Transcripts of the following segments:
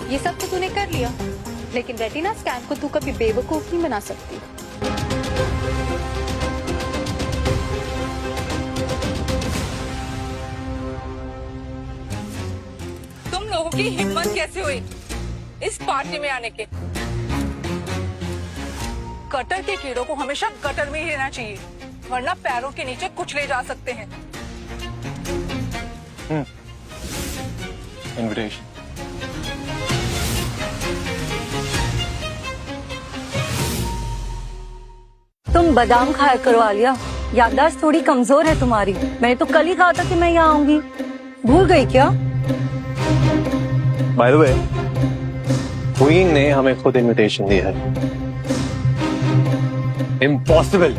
ये सब तो तूने कर लिया, लेकिन रेटिना स्कैन को तू कभी बेवकूफ नहीं बना सकती। तुम लोगों की हिम्मत कैसे हुई इस पार्टी में आने के? गटर के कीड़ों को हमेशा गटर में ही रहना चाहिए, वरना पैरों के नीचे कुचले जा सकते हैं। इनविटेशन। तुम बादाम खाया करो आलिया, याददाश्त थोड़ी कमजोर है तुम्हारी। मैंने तो कल ही कहा था कि मैं यहाँ आऊंगी, भूल गई क्या? बाय द वे, क्वीन ने हमें खुद इनविटेशन दिया है। इम्पॉसिबल,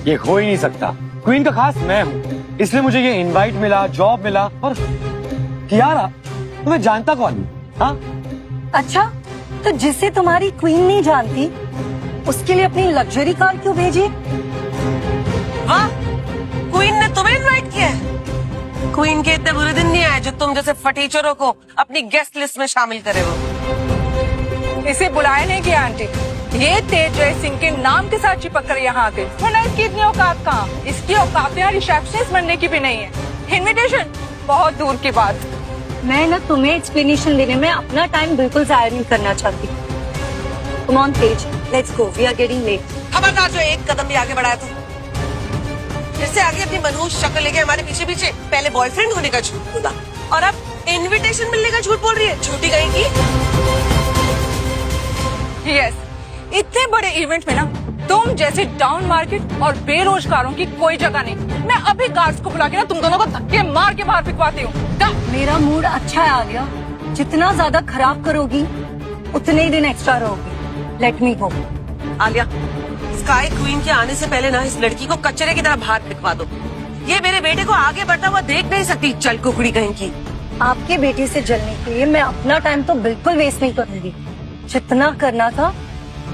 ये हो ही नहीं सकता। क्वीन का खास मैं हूँ, इसलिए मुझे ये इनवाइट मिला, जॉब मिला। और कियारा, तुम्हें जानता कौन है? हाँ? अच्छा, तो जिसे तुम्हारी क्वीन नहीं जानती उसके लिए अपनी लग्जरी कार क्यों भेजी? वाह, क्वीन ने तुम्हें इनवाइट किया है। क्वीन के इतने बुरे दिन नहीं आए जो तुम जैसे फटीचरों को अपनी गेस्ट लिस्ट में शामिल करे हो। इसे बुलाया नहीं गया आंटी, ये तेजय सिंह के नाम के साथ चिपक कर यहाँ आ गई, वरना इसकी इतनी औकात कहाँ? इसकी औकात यहाँ रिसेप्शनिस्ट बनने की भी नहीं है। इनविटेशन बहुत दूर की बात। मैं ना तुम्हें एक्सप्लेनेशन देने में अपना टाइम बिल्कुल जाया नहीं करना चाहती। Come on, Tej, let's go. We are getting late. खबरदार जो एक कदम भी आगे बढ़ाया तू। फिर से आगे अपनी मनहूस शक्ल लेके हमारे पीछे पीछे पहले बॉयफ्रेंड होने का झूठ बोला और अब इनविटेशन मिलने का झूठ बोल रही है। झूठी कहेंगी। यस, इतने बड़े इवेंट में ना तुम जैसे डाउन मार्केट और बेरोजगारों की कोई जगह नहीं। मैं अभी गार्ड्स को बुला के ना तुम दोनों को धक्के मार के बाहर फिकवाती हूँ। मेरा मूड अच्छा है आलिया, जितना ज्यादा खराब करोगी उतने ही दिन एक्स्ट्रा रहोगी। लेट मी गो। आलिया, स्काई क्वीन के आने से पहले ना इस लड़की को कचरे की तरह बाहर फिकवा दो। ये मेरे बेटे को आगे बढ़ता हुआ देख नहीं सकती। चल कुकड़ी कहीं की। आपके बेटे से जलने के लिए मैं अपना टाइम तो बिल्कुल वेस्ट नहीं करूंगी। जितना करना था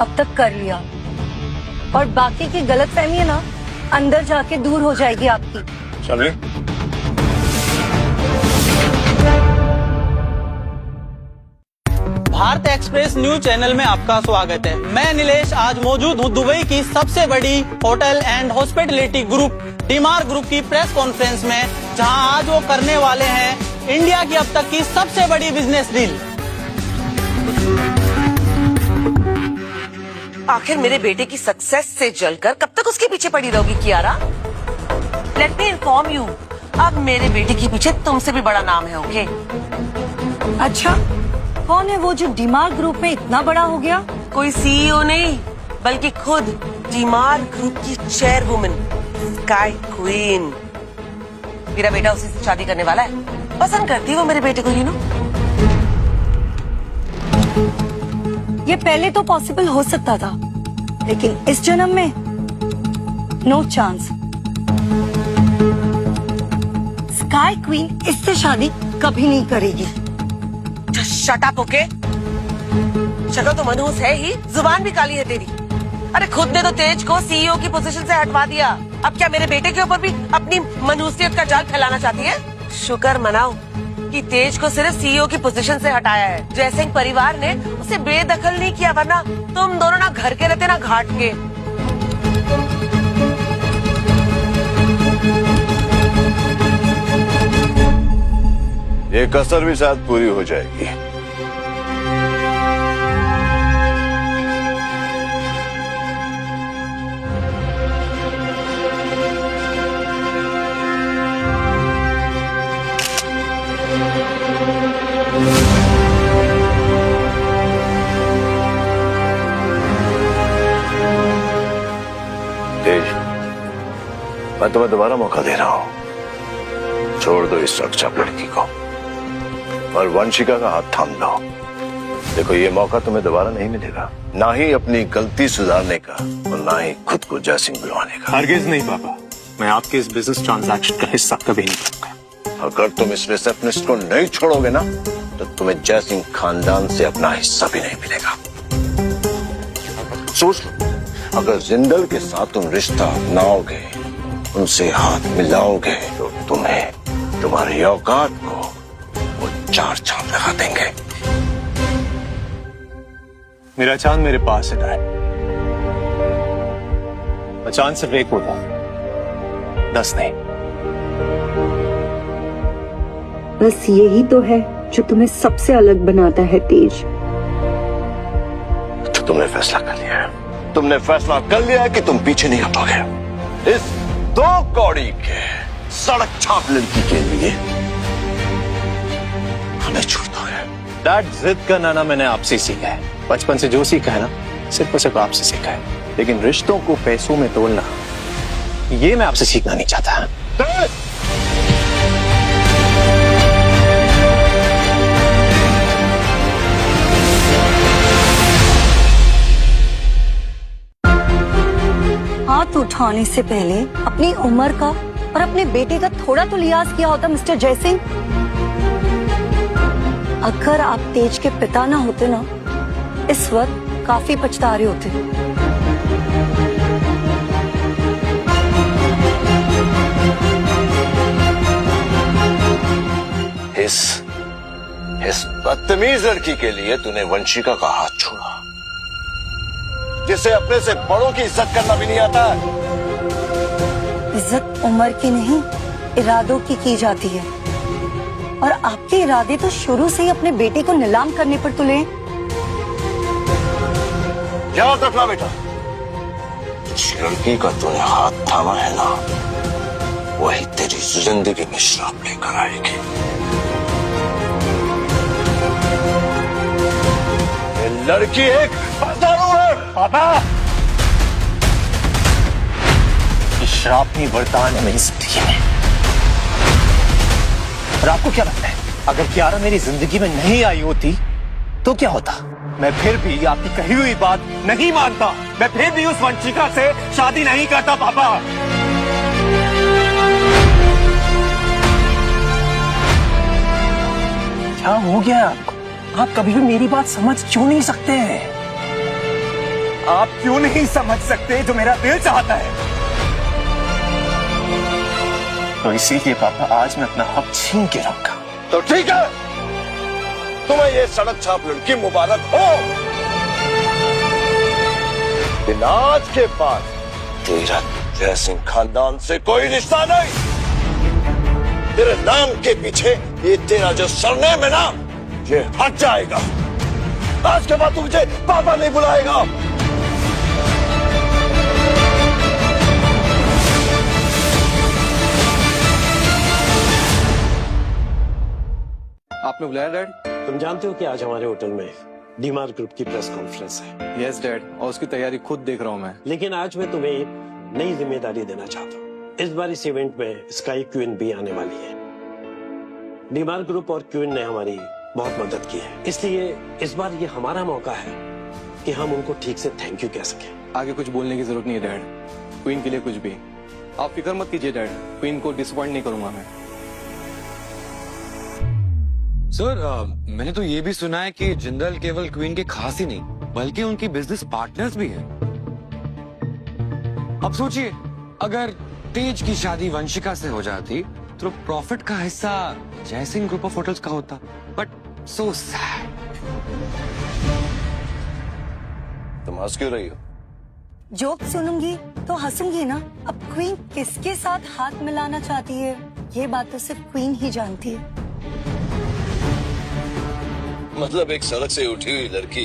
अब तक कर लिया, और बाकी की गलतफहमी है ना अंदर जाके दूर हो जाएगी आपकी। चलिए। भारत एक्सप्रेस न्यूज चैनल में आपका स्वागत है। मैं नीलेश आज मौजूद हूँ दुबई की सबसे बड़ी होटल एंड हॉस्पिटैलिटी ग्रुप डीमार ग्रुप की प्रेस कॉन्फ्रेंस में, जहां आज वो करने वाले हैं इंडिया की अब तक की सबसे बड़ी बिजनेस डील। आखिर मेरे बेटे की सक्सेस से जलकर कब तक उसके पीछे पड़ी रहोगी Kiara? Let me inform you, अब मेरे बेटे के पीछे तुमसे भी बड़ा नाम है। ओके? अच्छा, कौन है वो जो डीमार ग्रुप में इतना बड़ा हो गया? कोई सीईओ नहीं, बल्कि खुद डीमार ग्रुप की चेयरवुमन स्काई क्वीन। मेरा बेटा उसी से शादी करने वाला है। पसंद करती वो मेरे बेटे को, यू नो। ये पहले तो पॉसिबल हो सकता था, लेकिन इस जन्म में नो चांस। स्काई क्वीन इससे शादी कभी नहीं करेगी। Shut up, okay? शक्ल तो मनहूस है ही, जुबान भी काली है तेरी। अरे खुद ने तो तेज को सीईओ की पोजीशन से हटवा दिया, अब क्या मेरे बेटे के ऊपर भी अपनी मनहूसियत का जाल फैलाना चाहती है? शुक्र मनाओ कि तेज को सिर्फ सीईओ की पोजीशन से हटाया है। जयसिंह परिवार ने उसे बेदखल नहीं किया, वरना तुम दोनों ना घर के रहते ना घाट के। ये कसर भी शायद पूरी हो जाएगी। तेज, मैं तुम्हें दोबारा मौका दे रहा हूं। छोड़ दो इस रक्षाप लड़की को और वंशिका का हाथ थाम लो। देखो, ये मौका तुम्हें दोबारा नहीं मिलेगा, ना ही अपनी गलती सुधारने का और ना ही खुद को जयसिंह बुलवाने का। हरगिज नहीं पापा, मैं आपके इस बिजनेस ट्रांजैक्शन का हिस्सा कभी नहीं बनूंगा। अगर तुम इस रिसेप्शनिस्ट को नहीं छोड़ोगे ना, तो तुम्हें जयसिंह खानदान से अपना हिस्सा भी नहीं मिलेगा। सोच लो, अगर जिंदल के साथ तुम रिश्ता अपनाओगे, उनसे हाथ मिलाओगे, तो तुम्हें तुम्हारी औकात को वो चार चांद लगा देंगे। मेरा चांद मेरे पास है डैड। चांद सिर्फ एक होता, 10 नहीं। बस यही तो है जो तुम्हें सबसे अलग बनाता है तेज। तो तुमने फैसला कर लिया है, तुमने फैसला कर लिया है कि तुम पीछे नहीं हटोगे। इस 2 कौड़ी के सड़क छाप लड़की के लिए हमें छोड़ दोगे। डैड, जिद करना ना मैंने आपसे सीखा है। बचपन से जो सीखा है ना, सिर्फ और सिर्फ आपसे सीखा है। लेकिन रिश्तों को पैसों में तोड़ना, ये मैं आपसे सीखना नहीं चाहता। हाथ उठाने से पहले अपनी उम्र का और अपने बेटे का थोड़ा तो लिहाज किया होता मिस्टर जयसिंह। अगर आप तेज के पिता ना होते ना, इस वक्त काफी पछता रहे होते। इस बदतमीज लड़की के लिए तूने वंशिका का हाथ छोड़ा, जिसे अपने से बड़ों की इज्जत करना भी नहीं आता। इज्जत उम्र की नहीं, इरादों की जाती है। और आपके इरादे तो शुरू से ही अपने बेटे को नीलाम करने पर तुले। याद रखना बेटा, जिस लड़की का तूने हाथ थामा है ना, वही तेरी जिंदगी में श्राप लेकर आएगी। ये लड़की एक बाजारू है। पापा, ये श्राप नहीं वरदान है मेरी जिंदगी में। और आपको क्या लगता है, अगर कियारा मेरी जिंदगी में नहीं आई होती तो क्या होता? मैं फिर भी आपकी कही हुई बात नहीं मानता। मैं फिर भी उस वंशिका से शादी नहीं करता पापा। क्या हो गया आपको? आप कभी भी मेरी बात समझ क्यों नहीं सकते हैं? आप क्यों नहीं समझ सकते जो मेरा दिल चाहता है? तो इसीलिए पापा आज मैं अपना हक छीन के रहूंगा। तो ठीक है, तुम्हें ये सड़क छाप लड़की मुबारक हो। लेकिन आज के बाद तेरा जयसिंह खानदान से कोई रिश्ता नहीं। तेरे नाम के पीछे ये तेरा जो सरनेम है ना, ये हट जाएगा। आज के बाद तू मुझे पापा नहीं बुलाएगा। आपने बुलाया डैड? तुम जानते हो कि आज हमारे होटल में डीमार ग्रुप की प्रेस कॉन्फ्रेंस है। यस डैड, और उसकी तैयारी खुद देख रहा हूँ मैं। लेकिन आज मैं तुम्हें एक नई जिम्मेदारी देना चाहता हूँ। इस बार इस इवेंट में स्काई क्वीन भी आने वाली है। डीमार ग्रुप और क्वीन ने हमारी बहुत मदद की है, इसलिए इस बार ये हमारा मौका है कि हम उनको ठीक से थैंक यू कह सकें। आगे कुछ बोलने की जरूरत नहीं है डैड, क्वीन के लिए कुछ भी। आप फिक्र मत कीजिए डैड, क्वीन को डिसअपॉइंट नहीं करूंगा मैं। सर, मैंने तो ये भी सुना है कि जिंदल केवल क्वीन के खास ही नहीं बल्कि उनकी बिजनेस पार्टनर्स भी हैं। अब सोचिए, अगर तेज की शादी वंशिका से हो जाती तो प्रॉफिट का हिस्सा जयसिंह ग्रुप ऑफ होटल्स का होता। But so sad. तुम हंस क्यों रही हो? जोक सुनूंगी तो हंसूंगी ना। अब क्वीन किसके साथ हाथ मिलाना चाहती है, ये बात तो सिर्फ क्वीन ही जानती है। मतलब एक सड़क से उठी हुई लड़की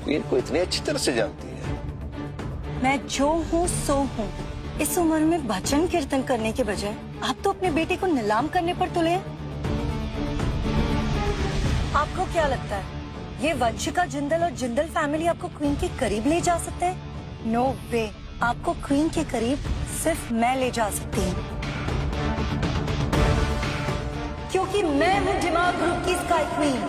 क्वीन को इतनी अच्छी तरह से जानती है। मैं जो हूँ सो हूँ। इस उम्र में भजन कीर्तन करने के बजाय आप तो अपने बेटे को नीलाम करने पर तुले। आपको क्या लगता है ये वंशिका जिंदल और जिंदल फैमिली आपको क्वीन के करीब ले जा सकते हैं? नो वे। आपको क्वीन के करीब सिर्फ मैं ले जा सकती हूँ, क्योंकि मैं हूँ दिमाग ग्रुप की स्काई क्वीन।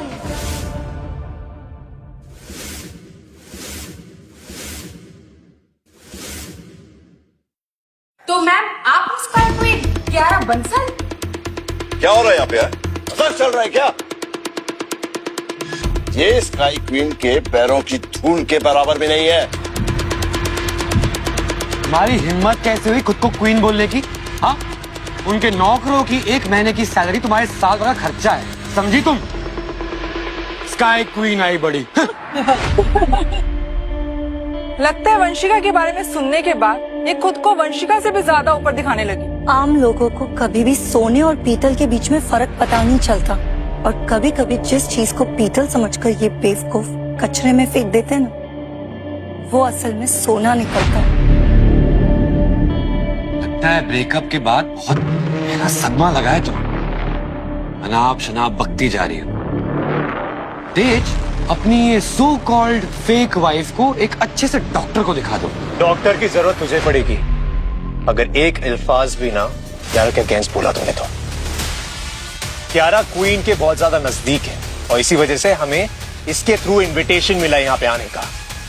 तो मैम, आप स्काई क्वीन कियारा बंसल? क्या हो रहा है यहाँ पे? मजाक चल रहा है क्या? ये स्काई क्वीन के पैरों की धूल के बराबर भी नहीं है। तुम्हारी हिम्मत कैसे हुई खुद को क्वीन बोलने की? हाँ, उनके नौकरों की 1 महीने की सैलरी तुम्हारे साल भर का खर्चा है, समझी तुम? स्काई क्वीन आई बड़ी। लगता है वंशिका के बारे में सुनने के बाद ये खुद को वंशिका से भी ज्यादा ऊपर दिखाने लगी। आम लोगों को कभी भी सोने और पीतल के बीच में फर्क पता नहीं चलता, और कभी कभी जिस चीज को पीतल समझकर ये बेवकूफ कचरे में फेंक देते हैं ना, वो असल में सोना निकलता है। लगता है ब्रेकअप के बाद बहुत गहरा सदमा लगा है तुम। अनाप शनाप बकती जा रही हो। तेज, अपनी ये सो कॉल्ड फेक वाइफ को एक अच्छे से डॉक्टर को दिखा दो। डॉक्टर की जरूरत तुझे पड़ेगी अगर एक अल्फाज भी ना कियारा के अगेंस्ट बोला तुमने तो। कियारा क्वीन के बहुत ज्यादा नजदीक है और इसी वजह से हमें इसके थ्रू इनविटेशन मिला यहाँ पे आने का।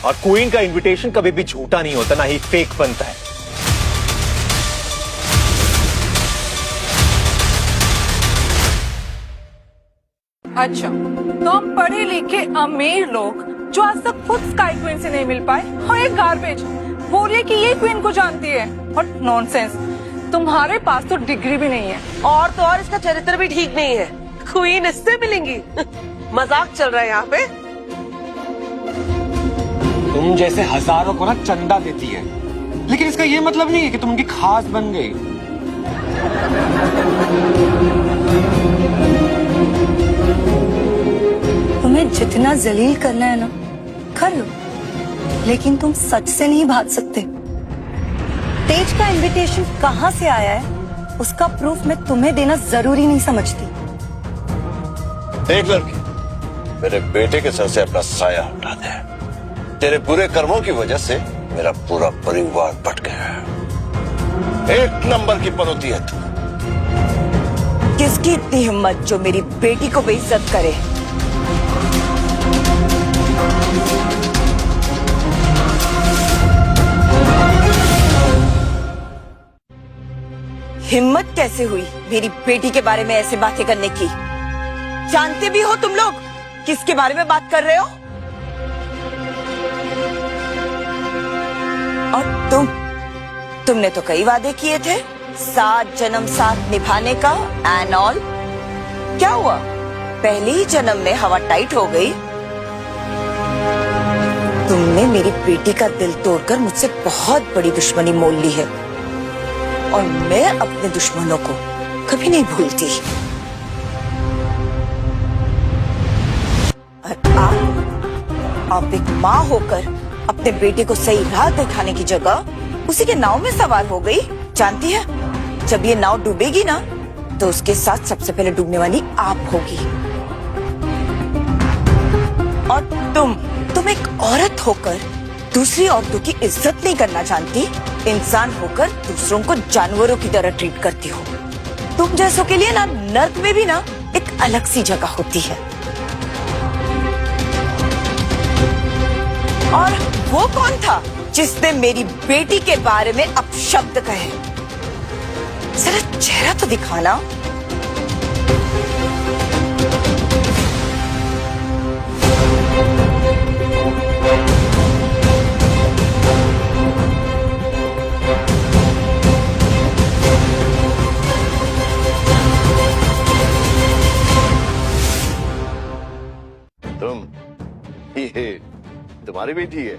और क्वीन का इनविटेशन कभी भी झूठा नहीं होता, ना ही फेक बनता है। अच्छा, तो हम पढ़े लिखे अमीर लोग जो आज तक खुद स्काई क्वीन से नहीं मिल पाए, और एक गार्बेज बोल रही है कि ये क्वीन को जानती है। और नॉनसेंस, तुम्हारे पास तो डिग्री भी नहीं है। और तो और इसका चरित्र भी ठीक नहीं है। क्वीन इससे मिलेंगी? मजाक चल रहा है यहाँ पे। तुम जैसे हजारों को ना चंदा देती है, लेकिन इसका ये मतलब नहीं है कि तुम उनकी खास बन गई। तुम्हें जितना जलील करना है ना कर लो, लेकिन तुम सच से नहीं भाग सकते। तेज का इनविटेशन कहाँ से आया है उसका प्रूफ मैं तुम्हें देना जरूरी नहीं समझती। देख लड़की, मेरे बेटे के सर से अपना साया हटा दे। तेरे बुरे कर्मों की वजह से मेरा पूरा परिवार बट गया है। एक नंबर की पनौती है तू। किसकी इतनी हिम्मत जो मेरी बेटी को बेइज्जत करे? हिम्मत कैसे हुई मेरी बेटी के बारे में ऐसे बातें करने की? जानते भी हो तुम लोग किसके बारे में बात कर रहे हो? और तुमने तो कई वादे किए थे, 7 जन्म साथ निभाने का एंड ऑल। क्या हुआ? पहले ही जन्म में हवा टाइट हो गई। तुमने मेरी बेटी का दिल तोड़कर मुझसे बहुत बड़ी दुश्मनी मोल ली है, और मैं अपने दुश्मनों को कभी नहीं भूलती। और आप एक माँ होकर अपने बेटे को सही राह दिखाने की जगह उसी के नाव में सवार हो गई। जानती है, जब ये नाव डूबेगी ना तो उसके साथ सबसे पहले डूबने वाली आप होगी। और तुम एक औरत होकर दूसरी औरतों की इज्जत नहीं करना जानती। इंसान होकर दूसरों को जानवरों की तरह ट्रीट करती हो। तुम जैसों के लिए ना नर्क में भी ना एक अलग सी जगह होती है। और वो कौन था जिसने मेरी बेटी के बारे में अपशब्द कहे? जरा चेहरा तो दिखाना। ये तुम्हारी बेटी है?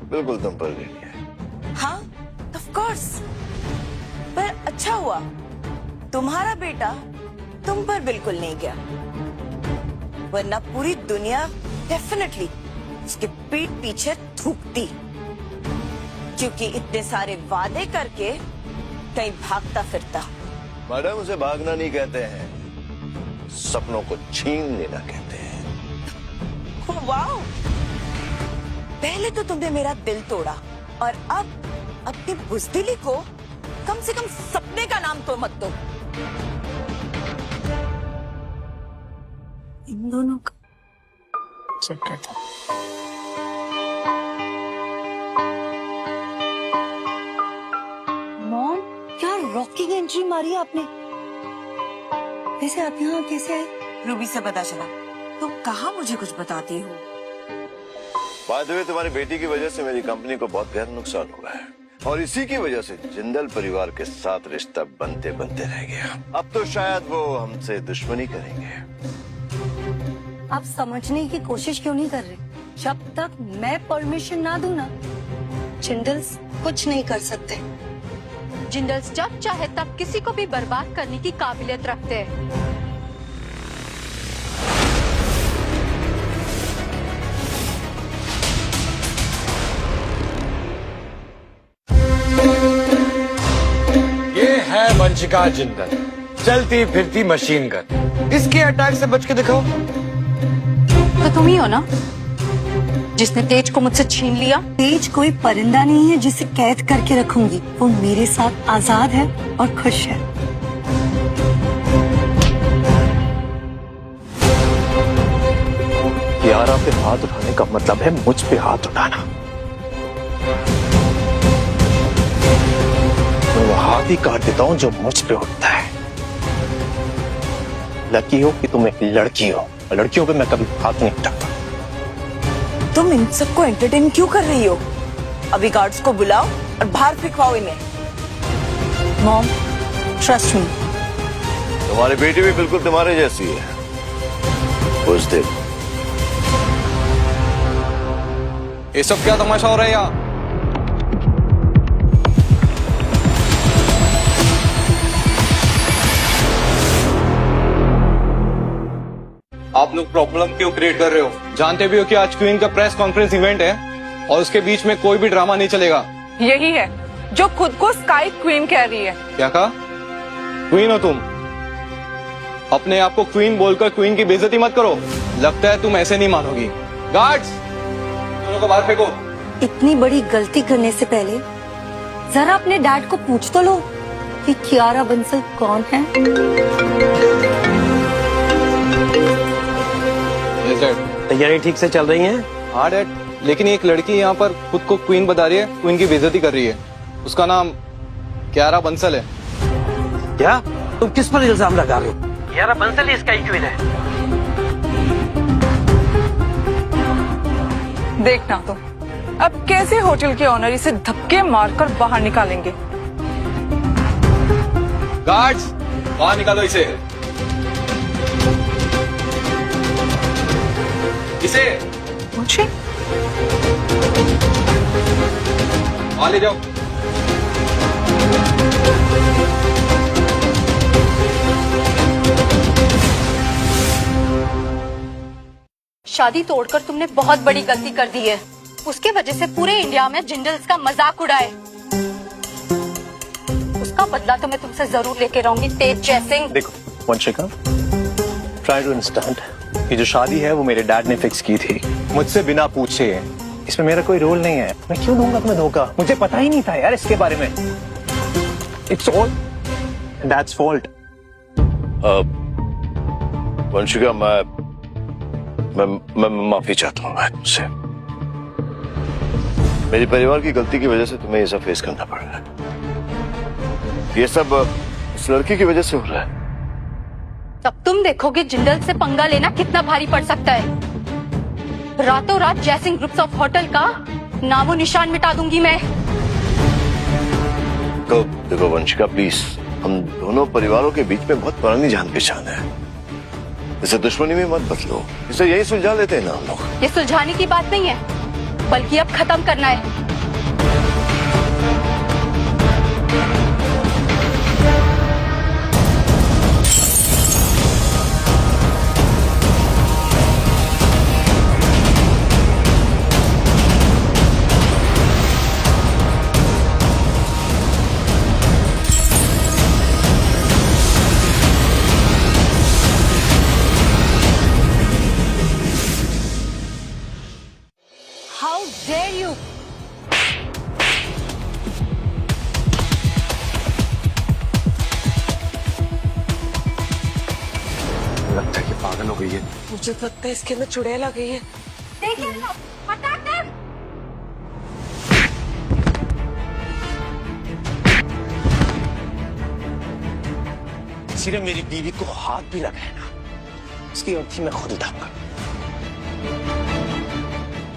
बिल्कुल तुम पर नहीं है। हाँ, ऑफ कोर्स। पर अच्छा हुआ तुम्हारा बेटा तुम पर बिल्कुल नहीं गया, वरना पूरी दुनिया डेफिनेटली उसके पीठ पीछे थूकती, क्योंकि इतने सारे वादे करके कहीं भागता फिरता। मैडम, उसे भागना नहीं कहते हैं, सपनों को छीन लेना कहते हैं। वाओ! पहले तो तुमने मेरा दिल तोड़ा, और अब अपनी बुज़दिली को कम से कम सपने का नाम तो मत दो। इन दोनों का चक्कर था। मॉम, क्या रॉकिंग एंट्री मारी आपने। वैसे आप यहाँ कैसे आए? रूबी से पता चला। तुम कहाँ मुझे कुछ बताती हो? बात हुई, तुम्हारी बेटी की वजह से मेरी कंपनी को बहुत गहरा नुकसान हुआ है, और इसी की वजह से जिंदल परिवार के साथ रिश्ता बनते बनते रह गया। अब तो शायद वो हमसे दुश्मनी करेंगे। आप समझने की कोशिश क्यों नहीं कर रहे? जब तक मैं परमिशन ना दूं ना, जिंदल्स कुछ नहीं कर सकते। जिंदल्स जब चाहे तब किसी को भी बर्बाद करने की काबिलियत रखते हैं। ये है वंशिका जिंदल, चलती फिरती मशीन गन। इसके अटैक से बच के दिखाओ। तो तुम ही हो ना जिसने तेज को मुझसे छीन लिया? तेज कोई परिंदा नहीं है जिसे कैद करके रखूंगी। वो मेरे साथ आजाद है और खुश है। कियारा पे हाथ उठाने का मतलब है मुझ पे हाथ उठाना। मैं वो हाथ ही काट देता हूं जो मुझ पे उठता है। लकी हो कि तुम एक लड़की हो, और लड़कियों पे मैं कभी हाथ नहीं उठाता। तुम इन सबको एंटरटेन क्यों कर रही हो? अभी गार्ड्स को बुलाओ और बाहर फेंकवाओ इन्हें। Mom, trust me. तुम्हारी बेटी भी बिल्कुल तुम्हारे जैसी है। उस दिन ये सब क्या तमाशा हो रहा है यहाँ? आप लोग प्रॉब्लम क्यों क्रिएट कर रहे हो? जानते भी हो कि आज क्वीन का प्रेस कॉन्फ्रेंस इवेंट है और उसके बीच में कोई भी ड्रामा नहीं चलेगा। यही है जो खुद को स्काई क्वीन कह रही है। क्या कहा? क्वीन हो तुम? अपने आप को क्वीन बोलकर क्वीन की बेइज्जती मत करो। लगता है तुम ऐसे नहीं मानोगी। गार्ड्स, दोनों को बाहर फेंको। इतनी बड़ी गलती करने से पहले जरा अपने डैड को पूछ तो लो कि कियारा बंसल कौन है। तैयारी ठीक से चल रही है? हाँ डैड, लेकिन एक लड़की यहाँ पर खुद को क्वीन बता रही है, क्वीन की बेइज्जती कर रही है। उसका नाम कियारा बंसल है। क्या तुम किस पर इल्जाम लगा रहे हो? कियारा बंसल ही स्काई क्वीन है। देखना तुम अब कैसे होटल के ऑनर इसे धक्के मारकर बाहर निकालेंगे। गार्ड्स, बाहर निकालो इसे। इसे मुझे वहां ले जाओ। शादी तोड़कर तुमने बहुत बड़ी गलती कर दी है। उसके वजह से पूरे इंडिया में जिंदल्स का मजाक उड़ाए। उसका बदला तो मैं तुमसे जरूर लेके रहूंगी तेज जयसिंह। देखो वंशिका, ट्राई टू अंडरस्टैंड। ये जो शादी है वो मेरे डैड ने फिक्स की थी, मुझसे बिना पूछे। इसमें मेरा कोई रोल नहीं है। मैं क्यों दूंगा तुम्हें धोखा? मुझे पता ही नहीं था यार इसके बारे में। It's all dad's fault. Vanshika, मैं माफी चाहता हूँ तुमसे। मेरे परिवार की गलती की वजह से तुम्हें ये सब फेस करना पड़ रहा है। ये सब इस लड़की की वजह से हो रहा है। तब तुम देखोगे जिंदल से पंगा लेना कितना भारी पड़ सकता है। रातों रात जयसिंह ग्रुप्स ऑफ होटल का नामो निशान मिटा दूंगी मैं। तो देखो वंशिका, प्लीज, हम दोनों परिवारों के बीच में बहुत पुरानी जान पहचान है। इसे दुश्मनी में मत बदलो। इसे यही सुलझा लेते हैं ना हम लोग। ये सुलझाने की बात नहीं है, बल्कि अब खत्म करना है। How dare you? लगता है कि पागल हो गई है। मुझे तो लगता है इसके अंदर चुड़ैल आ गई है। देखिए ना, फटाफट। किसी ने मेरी बीवी को हाथ भी लगाया ना, इसकी अर्थी मैं खुद उठाऊंगा।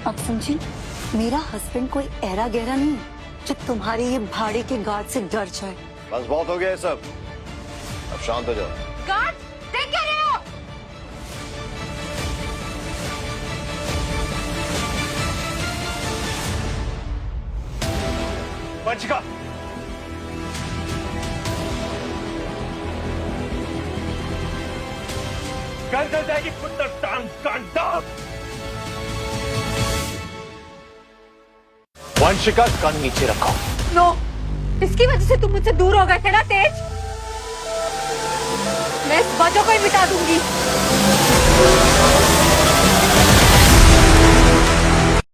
अब समझी, मेरा हस्बैंड कोई ऐरा गहरा नहीं है जो तुम्हारे ये भाड़े के गार्ड से डर जाए। बस बहुत हो गया है सब, अब शांत हो जाओ। गार्ड, देख क्या रहे हो? वंशिका, कर जाएगी पुत्र टांग कांटा। वंशिका, कान नीचे रखो। नो, इसकी वजह से तुम मुझसे दूर हो गए थे ना तेज। मैं इस वजह को ही मिटा दूंगी।